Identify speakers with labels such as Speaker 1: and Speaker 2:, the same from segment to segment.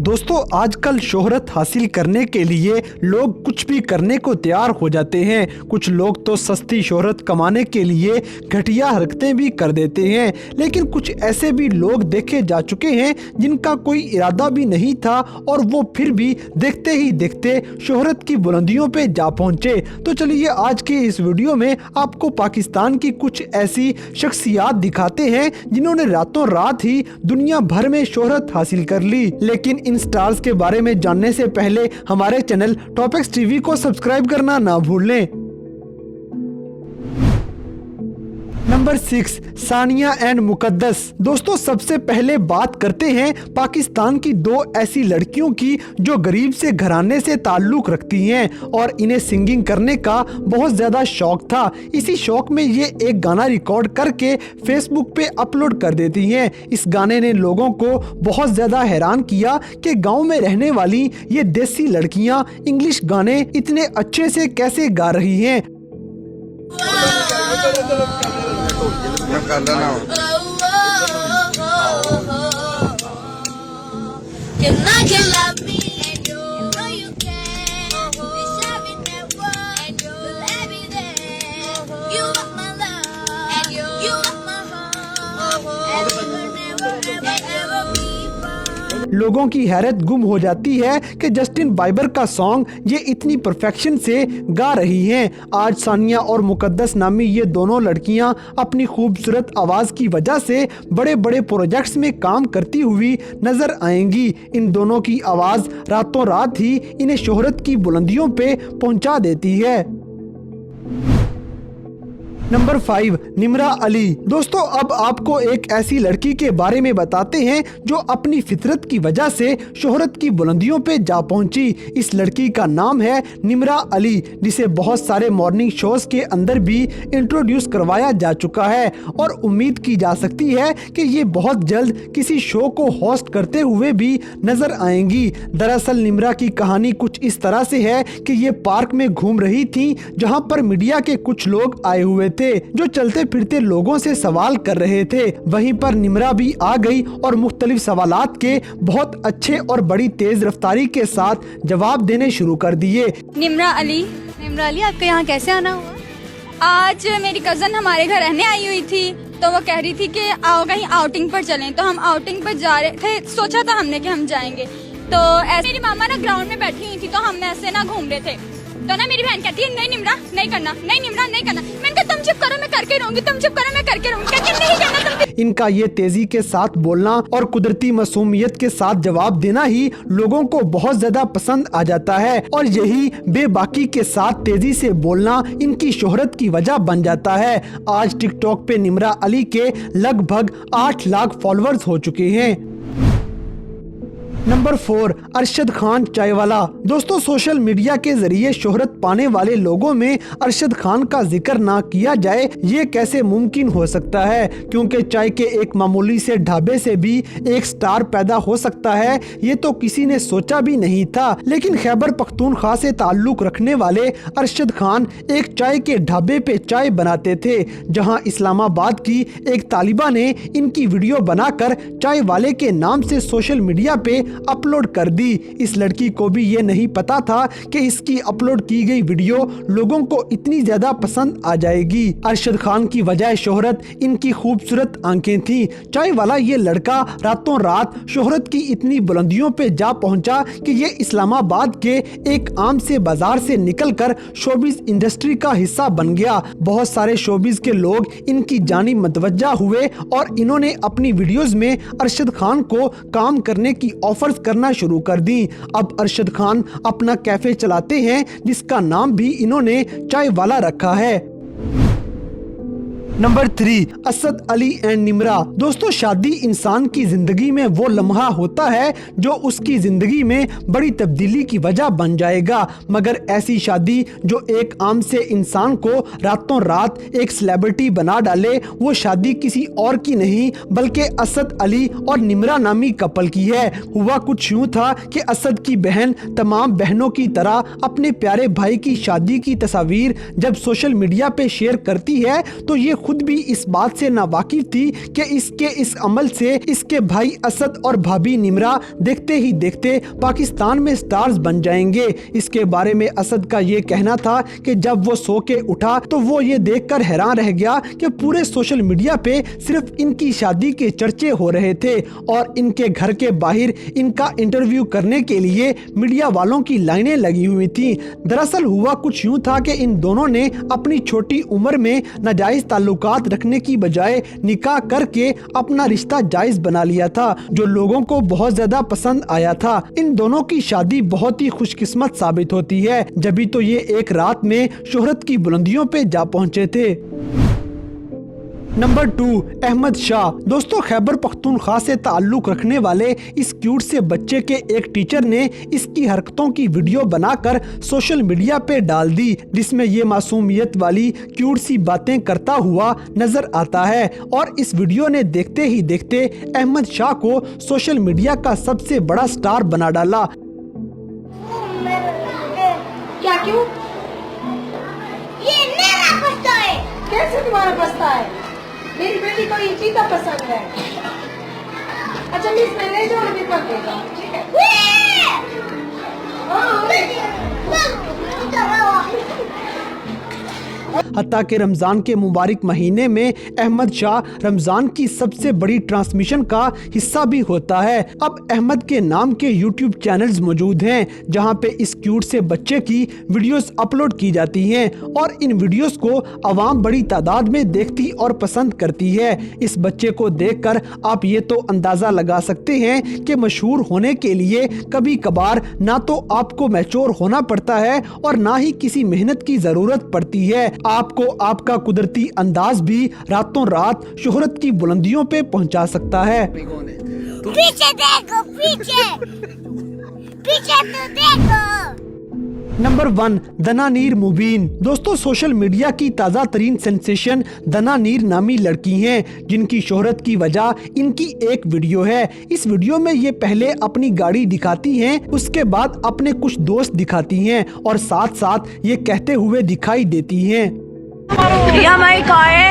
Speaker 1: दोस्तों आजकल शोहरत हासिल करने के लिए लोग कुछ भी करने को तैयार हो जाते हैं। कुछ लोग तो सस्ती शोहरत कमाने के लिए घटिया हरकतें भी कर देते हैं, लेकिन कुछ ऐसे भी लोग देखे जा चुके हैं जिनका कोई इरादा भी नहीं था और वो फिर भी देखते ही देखते शोहरत की बुलंदियों पे जा पहुंचे। तो चलिए आज के इस वीडियो में आपको पाकिस्तान की कुछ ऐसी शख्सियात दिखाते हैं जिन्होंने रातों रात ही दुनिया भर में शोहरत हासिल कर ली। लेकिन इन स्टार्स के बारे में जानने से पहले हमारे चैनल टॉपिक्स टीवी को सब्सक्राइब करना ना भूलें। Number 6, Sania and Muqaddas. दोस्तों सबसे पहले बात करते हैं पाकिस्तान की दो ऐसी लड़कियों की जो गरीब से घराने से ताल्लुक रखती हैं और इन्हें सिंगिंग करने का बहुत ज़्यादा शौक था। इसी शौक में ये एक गाना रिकॉर्ड करके फेसबुक पे अपलोड कर देती हैं। इस गाने ने लोगों को बहुत ज़्यादा हैरान किया कि गाँव में रहने वाली ये देसी लड़कियाँ इंग्लिश गाने इतने अच्छे से कैसे गा रही हैं। लोगों की हैरत गुम हो जाती है कि जस्टिन बाइबर का सॉन्ग ये इतनी परफेक्शन से गा रही हैं। आज सानिया और मुकद्दस नामी ये दोनों लड़कियां अपनी खूबसूरत आवाज़ की वजह से बड़े बड़े प्रोजेक्ट्स में काम करती हुई नजर आएंगी। इन दोनों की आवाज़ रातों रात ही इन्हें शोहरत की बुलंदियों पे पहुंचा देती है। नंबर 5, निम्रा अली। दोस्तों अब आपको एक ऐसी लड़की के बारे में बताते हैं जो अपनी फितरत की वजह से शोहरत की बुलंदियों पे जा पहुंची। इस लड़की का नाम है निम्रा अली, जिसे बहुत सारे मॉर्निंग शोज के अंदर भी इंट्रोड्यूस करवाया जा चुका है और उम्मीद की जा सकती है कि ये बहुत जल्द किसी शो को होस्ट करते हुए भी नजर आएंगी। दरअसल निम्रा की कहानी कुछ इस तरह से है कि ये पार्क में घूम रही थी जहां पर मीडिया के कुछ लोग आए हुए थे जो चलते फिरते लोगों से सवाल कर रहे थे। वहीं पर निम्रा भी आ गई और मुख्तलिफ सवालात के बहुत अच्छे और बड़ी तेज रफ्तारी के साथ जवाब देने शुरू कर दिए।
Speaker 2: निम्रा अली, आपके यहाँ कैसे आना हुआ? आज मेरी कजन हमारे घर रहने आई हुई थी तो वो कह रही थी कि आओ कहीं आउटिंग पर चलें, तो हम आउटिंग पर जा रहे थे। सोचा था हमने कि हम जाएंगे, तो ऐसे मेरी मामा ना ग्राउंड में बैठी हुई थी तो हम ऐसे ना घूम रहे थे, तो ना मेरी बहन कहती है नहीं निम्रा नहीं करना, नहीं निम्रा नहीं करना। मैंने कहा तुम चुप करो मैं करके रहूंगी, तुम चुप करो मैं करके रहूंगी, कहती नहीं करना तुम।
Speaker 1: इनका ये तेजी के साथ बोलना और कुदरती मासूमियत के साथ जवाब देना ही लोगों को बहुत ज्यादा पसंद आ जाता है और यही बेबाकी के साथ तेजी से बोलना इनकी शोहरत की वजह बन जाता है। आज टिकटॉक पे निम्रा अली के लगभग 8 लाख फॉलोअर्स हो चुके हैं। नंबर 4, अरशद खान चायवाला। दोस्तों सोशल मीडिया के जरिए शोहरत पाने वाले लोगों में अरशद खान का जिक्र ना किया जाए ये कैसे मुमकिन हो सकता है, क्योंकि चाय के एक मामूली से ढाबे से भी एक स्टार पैदा हो सकता है ये तो किसी ने सोचा भी नहीं था। लेकिन खैबर पख्तूनख्वा से ताल्लुक रखने वाले अरशद खान एक चाय के ढाबे पे चाय बनाते थे, जहां इस्लामाबाद की एक तालिबा ने इनकी वीडियो बनाकर चाय वाले के नाम से सोशल मीडिया पे अपलोड कर दी। इस लड़की को भी ये नहीं पता था कि इसकी अपलोड की गई वीडियो लोगों को इतनी ज्यादा पसंद आ जाएगी। अरशद खान की वजह शोहरत इनकी खूबसूरत आंखें थी। चाय वाला ये लड़का रातों रात शोहरत की इतनी बुलंदियों पे जा पहुंचा कि ये इस्लामाबाद के एक आम से बाजार से निकलकर शोबिज इंडस्ट्री का हिस्सा बन गया। बहुत सारे शोबिज के लोग इनकी जानिब मतवज्जा हुए और इन्होंने अपनी वीडियोस में अरशद खान को काम करने की ऑफर करना शुरू कर दी। अब अरशद खान अपना कैफे चलाते हैं जिसका नाम भी इन्होंने चाय वाला रखा है। Number 3, Asad Ali and Nimra. दोस्तों शादी इंसान की जिंदगी में वो लम्हा होता है जो उसकी जिंदगी में बड़ी तब्दीली की वजह बन जाएगा, मगर ऐसी शादी जो एक आम से इंसान को रातों रात एक सेलिब्रिटी बना डाले वो शादी किसी और की नहीं बल्कि असद अली और निम्रा नामी कपल की है। हुआ कुछ यूँ था कि असद की बहन तमाम बहनों की तरह अपने प्यारे भाई की शादी की तस्वीर जब सोशल मीडिया पे शेयर करती है तो ये खुद भी इस बात से नावाकिफ थी कि इसके इस अमल से इसके भाई असद और भाभी निम्रा देखते ही देखते पाकिस्तान में स्टार्स बन जाएंगे। इसके बारे में असद का ये कहना था कि जब वो सो के उठा तो वो ये देखकर हैरान रह गया कि पूरे सोशल मीडिया पे सिर्फ इनकी शादी के चर्चे हो रहे थे और इनके घर के बाहर इनका इंटरव्यू करने के लिए मीडिया वालों की लाइनें लगी हुई थी। दरअसल हुआ कुछ यूं था कि इन दोनों ने अपनी छोटी उम्र में नाजायज ताल्लुकात रखने की बजाय निकाह करके अपना रिश्ता जायज बना लिया था, जो लोगों को बहुत ज्यादा पसंद आया था। इन दोनों की शादी बहुत ही खुशकिस्मत साबित होती है, जभी तो ये एक रात में शोहरत की बुलंदियों पे जा पहुंचे थे। नंबर 2, अहमद शाह। दोस्तों, खैबर पख्तूनख्वा से ताल्लुक रखने वाले इस क्यूट से बच्चे के एक टीचर ने इसकी हरकतों की वीडियो बनाकर सोशल मीडिया पे डाल दी, जिसमें ये मासूमियत वाली क्यूट सी बातें करता हुआ नजर आता है। और इस वीडियो ने देखते ही देखते अहमद शाह को सोशल मीडिया का सबसे बड़ा स्टार बना डाला।
Speaker 3: क्या क्यों?
Speaker 4: ये मेरा बस्ता है।
Speaker 3: कैसे तुम्हारा बस्ता है? मेरी बेटी को ये चीता पसंद है। अच्छा मिस मैं ले जाऊँ भी कर देगा, ठीक है?
Speaker 1: हत्ता के रमज़ान के मुबारक महीने में अहमद शाह रमज़ान की सबसे बड़ी ट्रांसमिशन का हिस्सा भी होता है। अब अहमद के नाम के यूट्यूब चैनल्स मौजूद हैं, जहां पे इस क्यूट से बच्चे की वीडियोस अपलोड की जाती हैं और इन वीडियोस को आवाम बड़ी तादाद में देखती और पसंद करती है। इस बच्चे को देखकर आप ये तो अंदाज़ा लगा सकते हैं कि मशहूर होने के लिए कभी कभार ना तो आपको मैच्योर होना पड़ता है और ना ही किसी मेहनत की ज़रूरत पड़ती है। आपको आपका कुदरती अंदाज भी रातों रात शोहरत की बुलंदियों पे पहुंचा सकता है।
Speaker 4: पीछे देखो, पीछे पीछे तो देखो।
Speaker 1: नंबर 1, दनानीर मुबीन। दोस्तों, सोशल मीडिया की ताज़ा तरीन सेंसेशन दनानीर नामी लड़की हैं, जिनकी शोहरत की वजह इनकी एक वीडियो है। इस वीडियो में ये पहले अपनी गाड़ी दिखाती हैं, उसके बाद अपने कुछ दोस्त दिखाती हैं और साथ साथ ये कहते हुए दिखाई देती हैं,
Speaker 5: ये हमारी कार है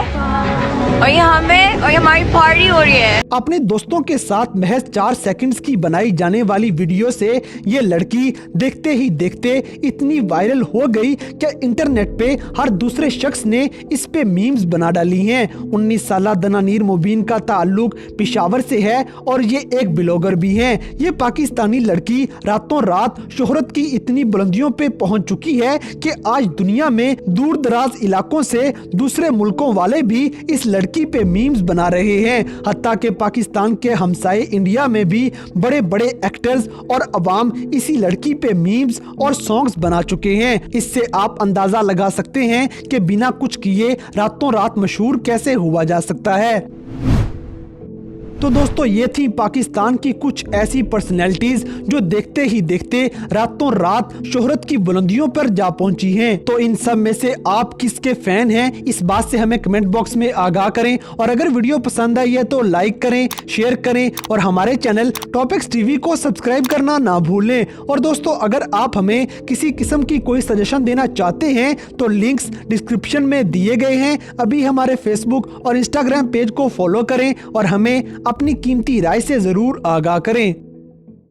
Speaker 5: और ये हमारी पार्टी हो रही है।
Speaker 1: अपने दोस्तों के साथ महज 4 सेकंड्स की बनाई जाने वाली वीडियो से ये लड़की देखते ही देखते इतनी वायरल हो गई कि इंटरनेट पे हर दूसरे शख्स ने इस पे मीम्स बना डाली हैं। 19 साला दनानीर मुबीन का ताल्लुक पेशावर से है और ये एक ब्लॉगर भी हैं। ये पाकिस्तानी लड़की रातों रात शोहरत की इतनी बुलंदियों पे पहुंच चुकी है कि आज दुनिया में दूर दराज इलाकों से दूसरे मुल्कों वाले भी इस लड़की पे मीम्स बना रहे हैं। हत्ता के पाकिस्तान के हमसाए इंडिया में भी बड़े बड़े एक्टर्स और अवाम इसी लड़की पे मीम्स और सॉन्ग्स बना चुके हैं। इससे आप अंदाजा लगा सकते हैं कि बिना कुछ किए रातों रात मशहूर कैसे हुआ जा सकता है। तो दोस्तों, ये थी पाकिस्तान की कुछ ऐसी पर्सनैलिटीज जो देखते ही देखते रातों रात शोहरत की बुलंदियों पर जा पहुंची हैं। तो इन सब में से आप किसके फैन हैं, इस बात से हमें कमेंट बॉक्स में आगाह करें। और अगर वीडियो पसंद आई है तो लाइक करें, शेयर करें और हमारे चैनल टॉपिक्स टीवी को सब्सक्राइब करना ना भूलें। और दोस्तों, अगर आप हमें किसी किस्म की कोई सजेशन देना चाहते हैं तो लिंक्स डिस्क्रिप्शन में दिए गए हैं। अभी हमारे फेसबुक और इंस्टाग्राम पेज को फॉलो करें और हमें अपनी कीमती राय से जरूर आगाह करें।